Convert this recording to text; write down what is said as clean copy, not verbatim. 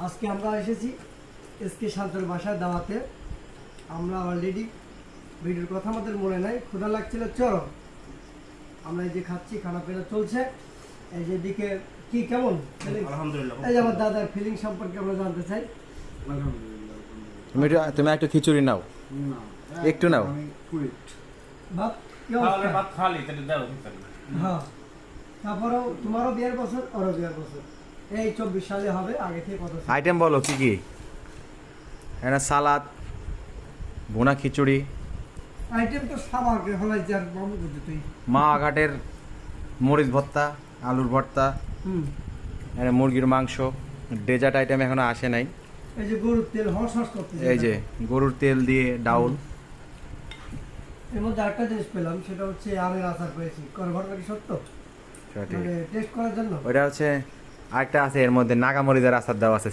আজকে আমরা এসেছি এসকে শান্তর বাসায় দাওয়াতে। আমরা অলরেডি ভিডিওর কথা আমাদের মনে নাই, ক্ষুধা লাগছিল চলো আমরা এই যে খাচ্ছি, খানা পেনা চলছে। এই যে দিকে কি কেমন আলহামদুলিল্লাহ। এই যে আমার দাদার ফিলিং সম্পর্কে আমরা জানতে চাই। তুমি একটু খিচুড়ি নাও, একটু নাও। বাপ কি তাহলে অবস্থা? ভাত খালি তাহলে দাও ভিতরে। হ্যাঁ, তারপরেও তোমারও বিয়ের বছর, ওরও বিয়ের বছর, এই 24 সালে হবে। আগে থেকে কত আইটেম বলো কি কি? একটা সালাদ, ভুনা খিচুড়ি, আইটেম তো সাবাকে হলাই যার বাবু দিতে তুই। মা ঘাটের মরিচ ভর্তা, আলুর ভর্তা, একটা মুরগির মাংস। ডেজার্ট আইটেম এখনো আসে নাই। এই যে গরুর তেল হস হস করতেছে। এই যে গরুর তেল দিয়ে ডাউল। এর মধ্যে আরেকটা জিনিস পেলাম, সেটা হচ্ছে আমের আচার পেয়েছি। ঘটনা কি সত্য? সঠিক। মানে টেস্ট করার জন্য। ওইটা হচ্ছে আরেকটা আছে, এর মধ্যে নাগামরিচের আচার দেওয়া আছে।